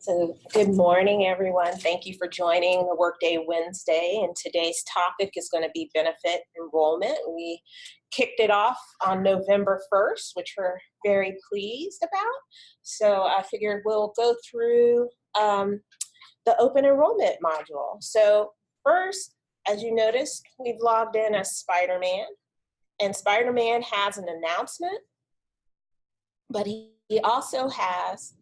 So good morning, everyone. Thank you for joining the Workday Wednesday. And today's topic is going to be benefit enrollment. We kicked it off on November 1st, which we're very pleased about. So I figured we'll go through the open enrollment module. So first, as you noticed, we've logged in as Spider-Man. And Spider-Man has an announcement, but he also has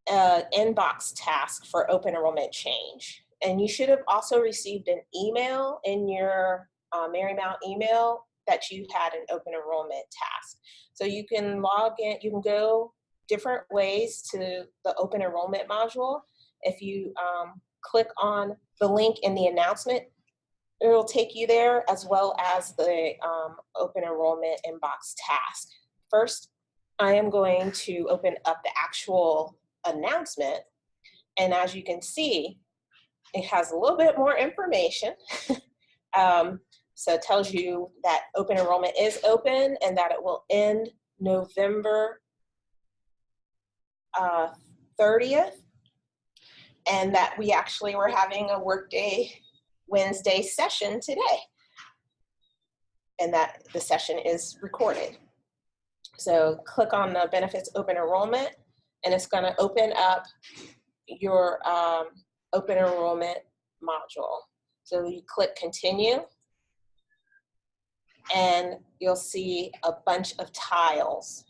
inbox task for open enrollment change. And you should have also received an email in your Marymount email that you had an open enrollment task. So you can log in, you can go different ways to the open enrollment module. If you click on the link in the announcement, it will take you there, as well as the open enrollment inbox task. First, I am going to open up the actual announcement, and as you can see, it has a little bit more information. So it tells you that open enrollment is open and that it will end November 30th, and that we actually were having a Workday Wednesday session today, and that the session is recorded. So click on the benefits open enrollment, and it's going to open up your open enrollment module. So you click continue, and you'll see a bunch of tiles.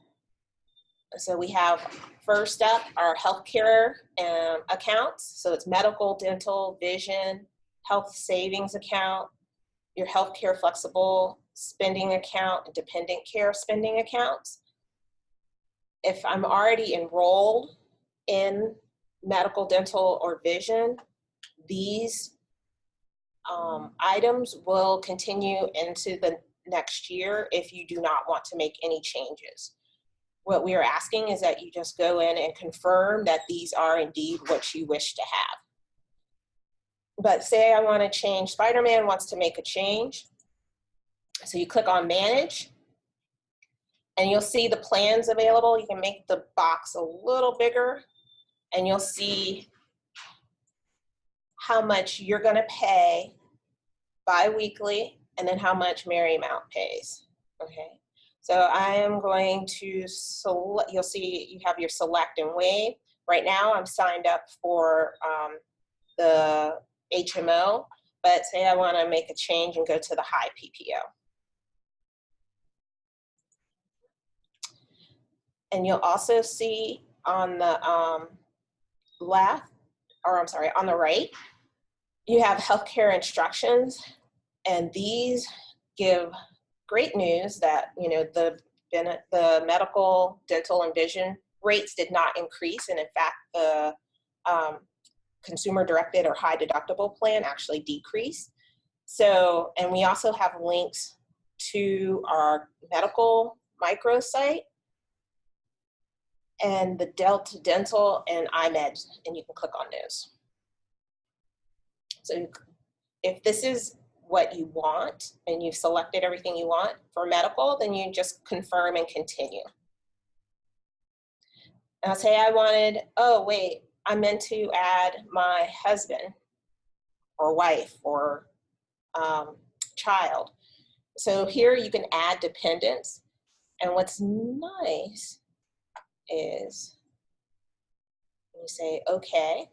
So we have first up our healthcare accounts. So it's medical, dental, vision, health savings account, your healthcare flexible spending account, and dependent care spending accounts. If I'm already enrolled in medical, dental, or vision, these items will continue into the next year if you do not want to make any changes. What we are asking is that you just go in and confirm that these are indeed what you wish to have. But say I want to change, Spider-Man wants to make a change. So you click on Manage, and you'll see the plans available. You can make the box a little bigger, and you'll see how much you're going to pay bi-weekly, and then how much Marymount pays. Okay, so I am going to select, you'll see you have your select and waive. Right now I'm signed up for the HMO, but say I want to make a change and go to the high PPO. And you'll also see on the left, or I'm sorry, on the right, you have healthcare instructions, and these give great news that, you know, the medical, dental, and vision rates did not increase, and in fact, the consumer-directed or high deductible plan actually decreased. So, and we also have links to our medical microsite and the Delta Dental and iMed, and you can click on those. So if this is what you want and you've selected everything you want for medical, then you just confirm and continue. Now say I wanted, oh wait, I meant to add my husband or wife or child. So here you can add dependents, and what's nice is you say okay,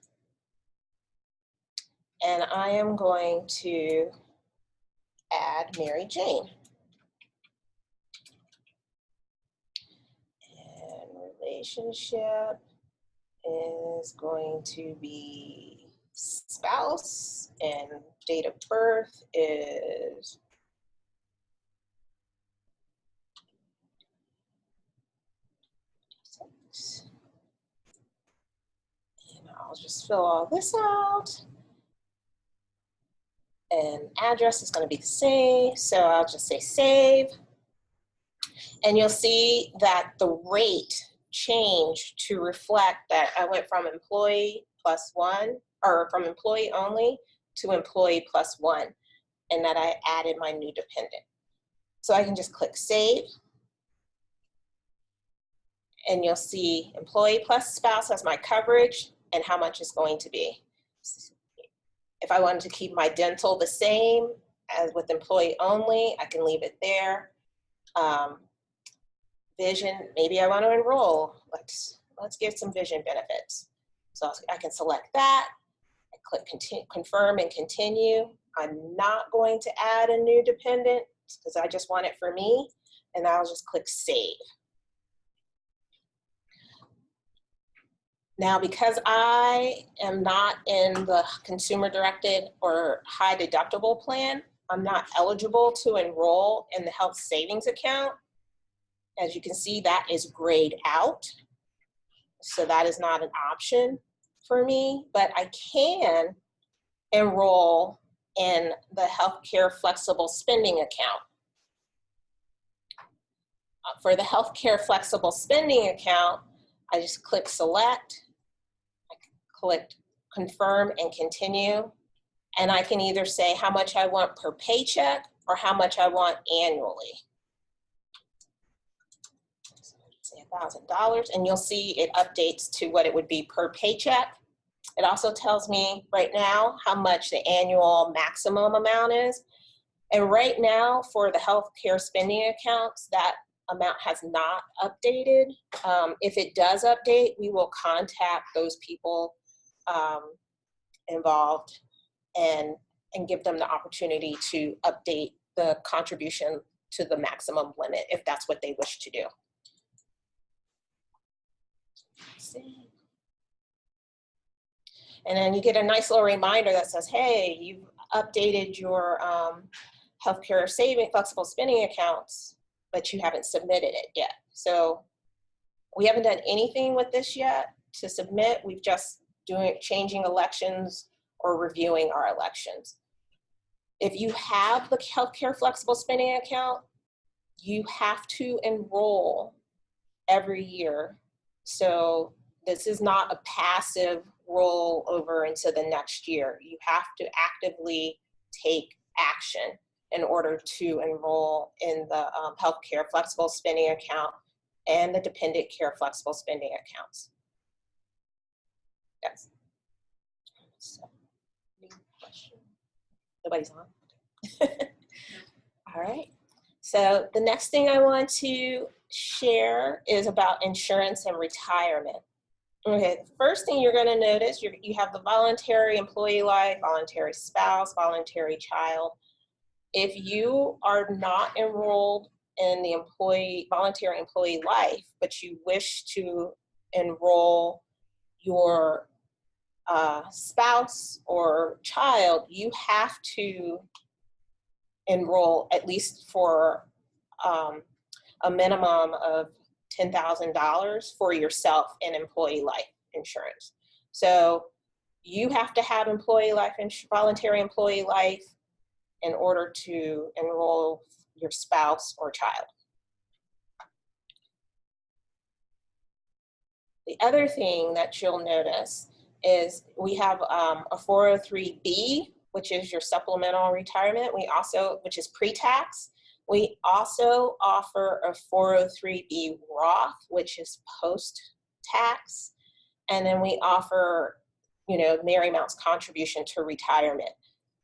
and I am going to add Mary Jane, and relationship is going to be spouse, and date of birth is and I'll just fill all this out. And address is going to be the same, so I'll just say save. And you'll see that the rate changed to reflect that I went from employee plus one, or from employee only to employee plus one, and that I added my new dependent. So I can just click save, and you'll see employee plus spouse as my coverage, and how much it's going to be. If I wanted to keep my dental the same as with employee only, I can leave it there. Vision, maybe I want to enroll. Let's give some vision benefits. So I can select that. I click confirm and continue. I'm not going to add a new dependent because I just want it for me, and I'll just click save. Now, because I am not in the consumer directed or high deductible plan, I'm not eligible to enroll in the health savings account. As you can see, that is grayed out. So that is not an option for me, but I can enroll in the healthcare flexible spending account. For the healthcare flexible spending account, I just click select, I click confirm and continue, and I can either say how much I want per paycheck or how much I want annually. So say $1,000, and you'll see it updates to what it would be per paycheck. It also tells me right now how much the annual maximum amount is. And right now for the healthcare spending accounts, that amount has not updated. If it does update, we will contact those people involved and give them the opportunity to update the contribution to the maximum limit if that's what they wish to do. Let's see. And then you get a nice little reminder that says, hey, you've updated your healthcare saving flexible spending accounts, but you haven't submitted it yet. So we haven't done anything with this yet to submit. We've just changing elections or reviewing our elections. If you have the healthcare flexible spending account, you have to enroll every year. So this is not a passive roll over into the next year. You have to actively take action in order to enroll in the healthcare flexible spending account and the dependent care flexible spending accounts. Yes. So, any question? Nobody's on? All right. So the next thing I want to share is about insurance and retirement. Okay, the first thing you're going to notice, you have the voluntary employee life, voluntary spouse, voluntary child. If you are not enrolled in the voluntary employee life, but you wish to enroll your spouse or child, you have to enroll at least for a minimum of $10,000 for yourself in employee life insurance. So you have to have voluntary employee life in order to enroll your spouse or child. The other thing that you'll notice is we have a 403B, which is your supplemental retirement. Which is pre-tax. We also offer a 403B Roth, which is post-tax. And then we offer, Marymount's contribution to retirement.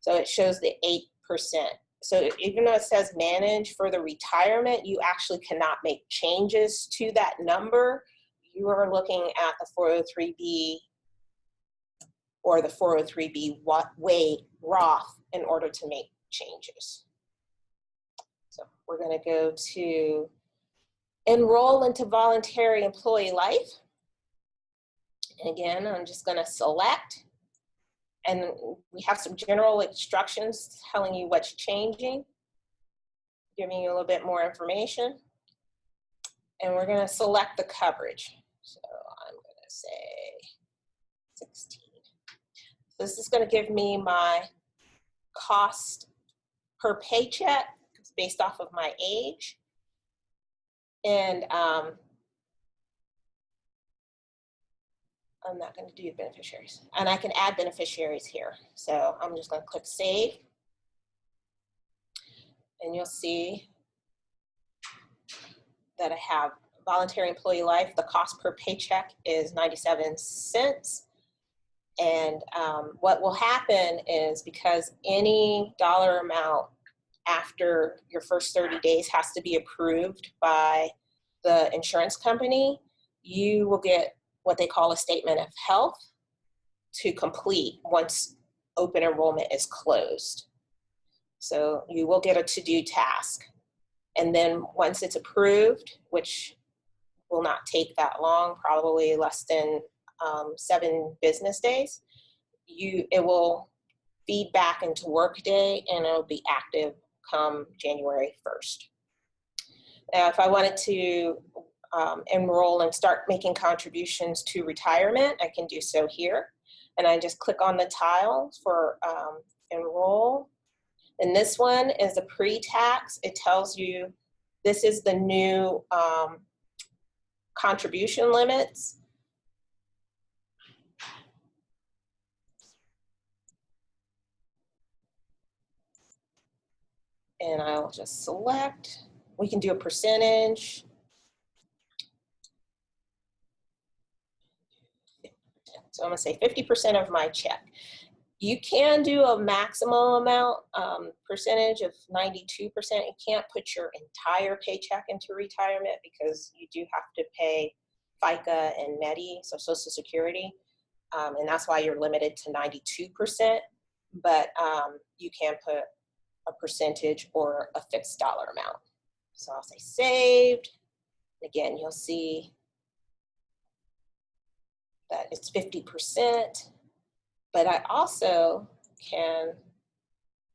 So it shows the 8%. So even though it says manage for the retirement, you actually cannot make changes to that number. You are looking at the 403B or the 403B Roth in order to make changes. So we're going to go to enroll into voluntary employee life. And again, I'm just going to select. And we have some general instructions telling you what's changing, giving you a little bit more information. And we're going to select the coverage. So I'm going to say 16. This is going to give me my cost per paycheck based off of my age. And I'm not going to do beneficiaries. And I can add beneficiaries here. So I'm just going to click save. And you'll see that I have voluntary employee life. The cost per paycheck is 97 cents. And what will happen is, because any dollar amount after your first 30 days has to be approved by the insurance company, you will get what they call a statement of health to complete once open enrollment is closed. So you will get a to-do task. And then once it's approved, which will not take that long, probably less than 7 business days, it will feed back into Workday and it'll be active come January 1st. Now, if I wanted to enroll and start making contributions to retirement, I can do so here. And I just click on the tile for enroll. And this one is a pre-tax. It tells you this is the new contribution limits. And I'll just select. We can do a percentage. So I'm gonna say 50% of my check. You can do a maximum amount, percentage of 92%. You can't put your entire paycheck into retirement because you do have to pay FICA and Medi, so Social Security. And that's why you're limited to 92%. But you can put a percentage or a fixed dollar amount. So I'll say saved. Again, you'll see that it's 50%. But I also can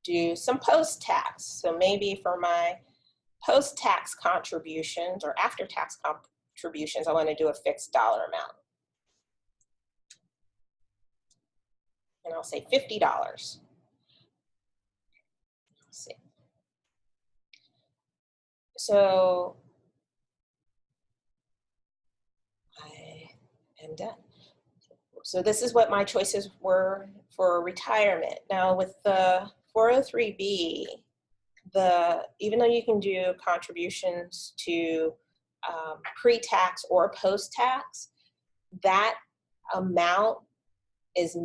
do some post-tax. So maybe for my post-tax contributions or after-tax contributions, I want to do a fixed dollar amount. And I'll say $50. Let's see. So I am done. So this is what my choices were for retirement. Now with the 403B, even though you can do contributions to pre-tax or post-tax, that amount is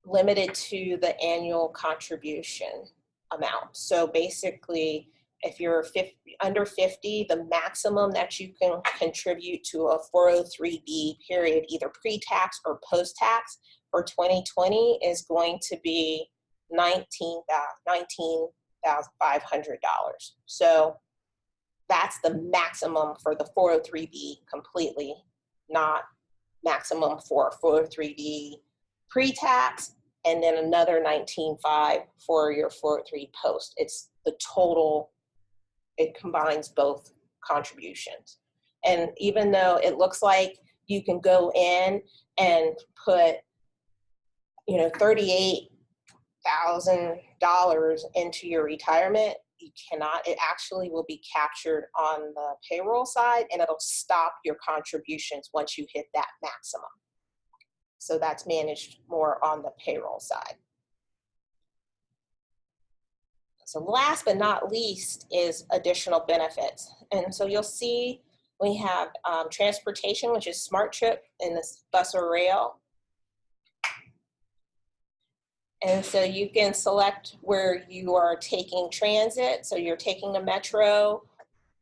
limited to the annual contribution amount. So basically, if you're under 50, the maximum that you can contribute to a 403B period, either pre-tax or post-tax for 2020 is going to be $19,500. So that's the maximum for the 403B completely, not maximum for 403B pre-tax, and then another $19,500 for your 403 post. It's the total. It combines both contributions. And even though it looks like you can go in and put, $38,000 into your retirement, you cannot. It actually will be captured on the payroll side, and it'll stop your contributions once you hit that maximum. So that's managed more on the payroll side. So last but not least is additional benefits. And so you'll see we have transportation, which is Smart Trip in this bus or rail. And so you can select where you are taking transit. So you're taking a metro,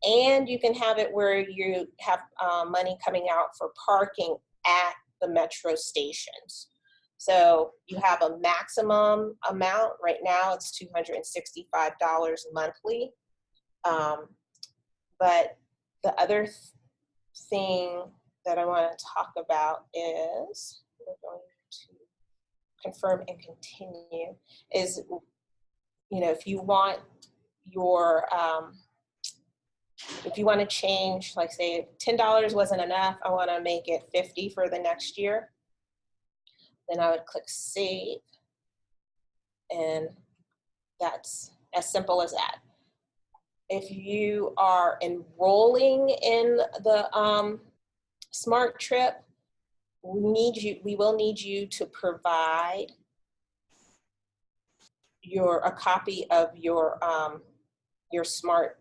and you can have it where you have money coming out for parking at the metro stations. So you have a maximum amount. Right now it's $265 monthly. But the other thing that I want to talk about is, we're going to confirm and continue, is, if you want your, if you want to change, like say $10 wasn't enough, I want to make it $50 for the next year. Then I would click save, and that's as simple as that. If you are enrolling in the Smart Trip, we will need you to provide a copy of your Smart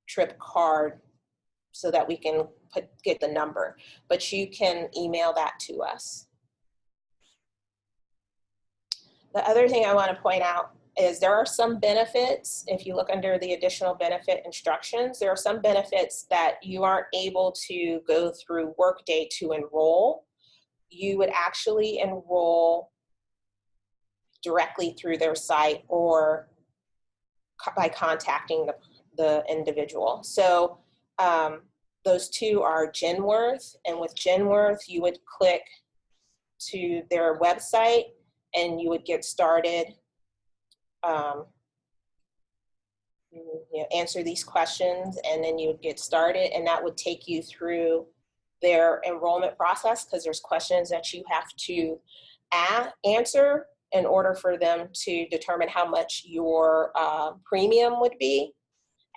Trip card so that we can get the number, but you can email that to us. The other thing I want to point out is there are some benefits. If you look under the additional benefit instructions, there are some benefits that you aren't able to go through Workday to enroll. You would actually enroll directly through their site or by contacting the individual. So those two are Genworth, and with Genworth, you would click to their website and you would get started. Answer these questions, and then you would get started, and that would take you through their enrollment process, because there's questions that you have to answer in order for them to determine how much your premium would be.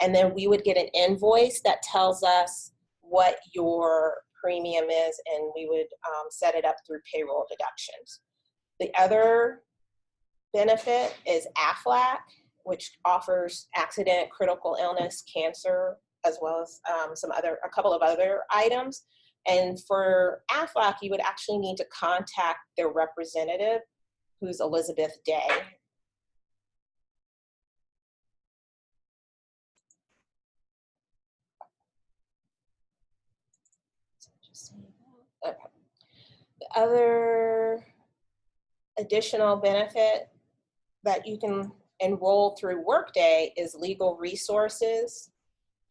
And then we would get an invoice that tells us what your premium is, and we would set it up through payroll deductions. The other benefit is AFLAC, which offers accident, critical illness, cancer, as well as a couple of other items. And for AFLAC, you would actually need to contact their representative, who's Elizabeth Day. Okay. The other additional benefit that you can enroll through Workday is legal resources.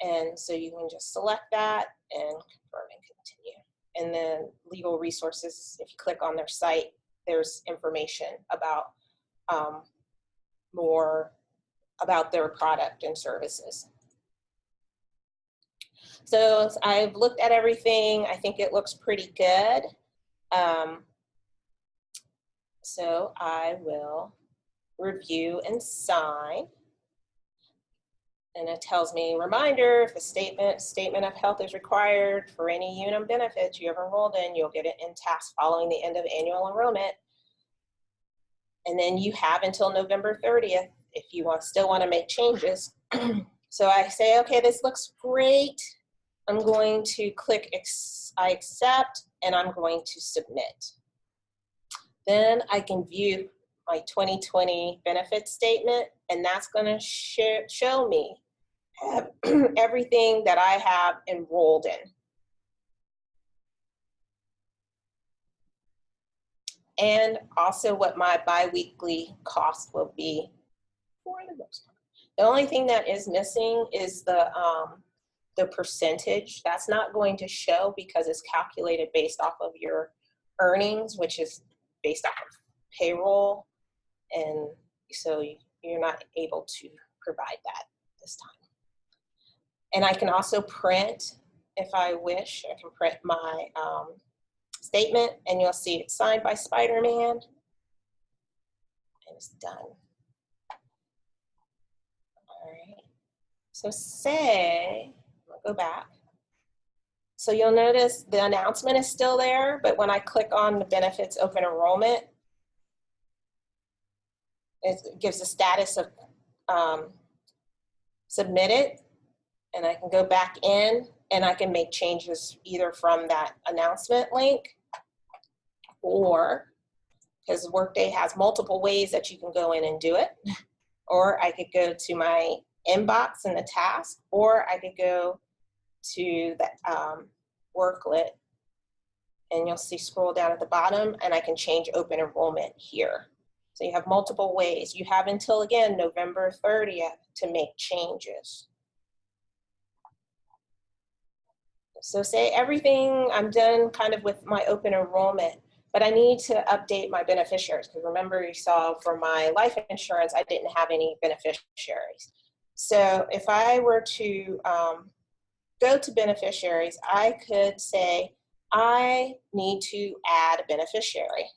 And so you can just select that and confirm and continue. And then legal resources, if you click on their site, there's information about more about their product and services. So I've looked at everything. I think it looks pretty good. So I will review and sign. And it tells me, reminder, if a statement of health is required for any Unum benefits you have enrolled in, you'll get it in task following the end of annual enrollment. And then you have until November 30th if you still want to make changes. So I say, okay, this looks great. I'm going to click I accept, and I'm going to submit. Then I can view my 2020 benefit statement, and that's going to show me everything that I have enrolled in. And also what my biweekly cost will be for the most part. The only thing that is missing is the percentage. That's not going to show because it's calculated based off of your earnings, which is based off of payroll. And so you're not able to provide that this time. And I can also print, if I wish, I can print my statement, and you'll see it's signed by Spider-Man, and it's done. All right, so I'll go back. So you'll notice the announcement is still there, but when I click on the benefits open enrollment, it gives a status of submitted, and I can go back in and I can make changes either from that announcement link, or because Workday has multiple ways that you can go in and do it, or I could go to my inbox in the task, or I could go to the worklet, and you'll see scroll down at the bottom, and I can change open enrollment here. So you have multiple ways. You have until, again, November 30th to make changes. So say everything I'm done kind of with my open enrollment, but I need to update my beneficiaries, because remember you saw for my life insurance, I didn't have any beneficiaries. So if I were to go to beneficiaries, I could say, I need to add a beneficiary.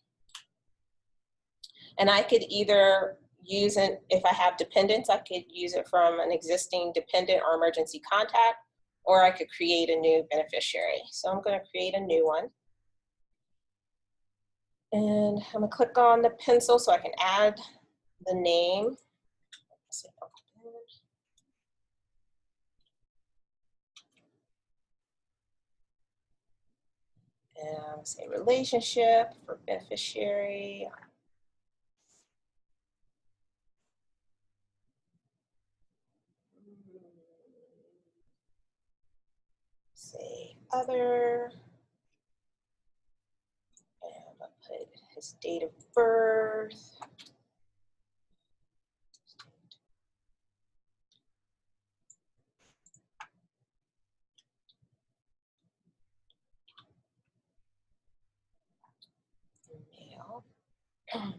And I could either use it, if I have dependents, I could use it from an existing dependent or emergency contact, or I could create a new beneficiary. So I'm going to create a new one. And I'm going to click on the pencil so I can add the name. And say relationship for beneficiary. say other, and I'll put his date of birth. Male. And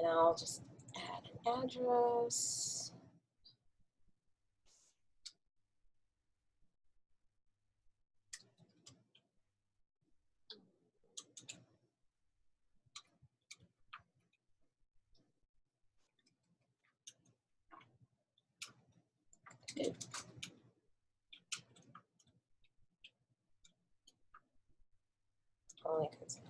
I'll just add an address. Good. Only because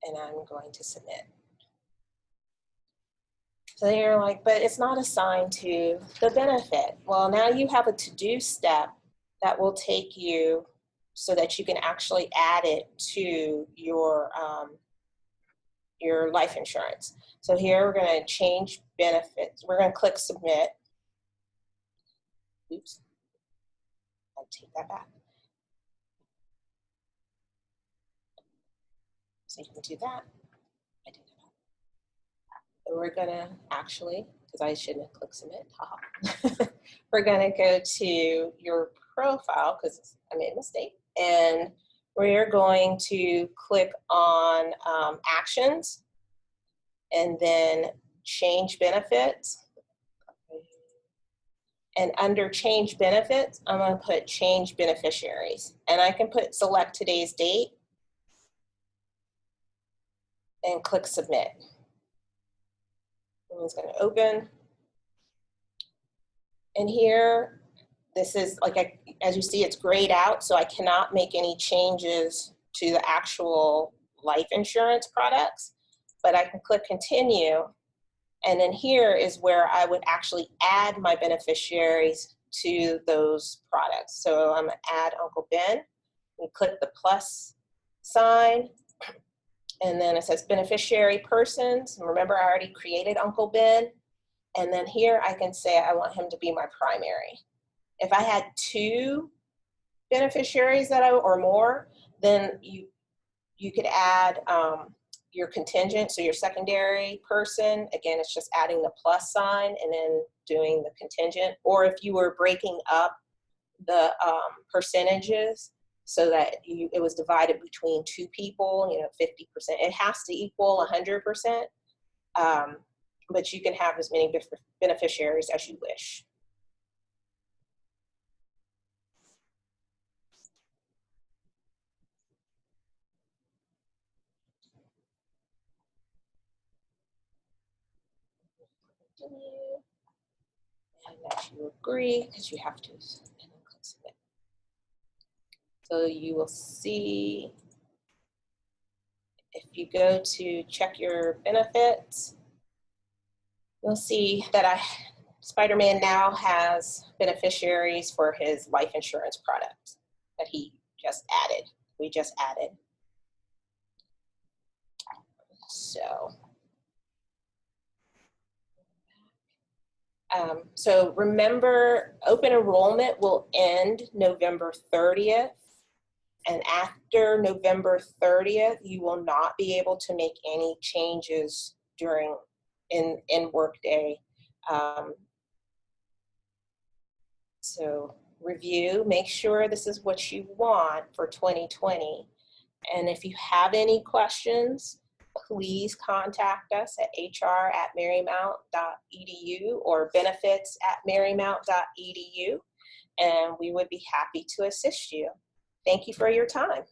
and I'm going to submit. So you're like, but it's not assigned to the benefit. Well, now you have a to-do step that will take you so that you can actually add it to your life insurance. So here we're going to change benefits. We're going to click submit. Oops, I'll take that back. So you can do that. I do that. And we're going to actually, because I shouldn't have clicked submit, haha. We're going to go to your profile because I made a mistake. And we're going to click on actions and then change benefits. And under change benefits, I'm going to put change beneficiaries. And I can put select today's date and click submit. And it's going to open. And here, this is like, as you see, it's grayed out, so I cannot make any changes to the actual life insurance products, but I can click continue. And then here is where I would actually add my beneficiaries to those products. So I'm gonna add Uncle Ben. We click the plus sign, and then it says beneficiary persons. And remember, I already created Uncle Ben. And then here I can say I want him to be my primary. If I had 2 beneficiaries or more, then you could add your contingent, so your secondary person. Again, it's just adding the plus sign and then doing the contingent. Or if you were breaking up the percentages so that it was divided between 2 people, 50%. It has to equal 100%, but you can have as many beneficiaries as you wish. And that you agree, because you have to, and then click submit. So you will see, if you go to check your benefits, you'll see that Spider-Man now has beneficiaries for his life insurance product that he just added. We just added. So remember, open enrollment will end November 30th. And after November 30th, you will not be able to make any changes in Workday. So review, make sure this is what you want for 2020. And if you have any questions, please contact us at hr@marymount.edu or benefits@marymount.edu, and we would be happy to assist you. Thank you for your time.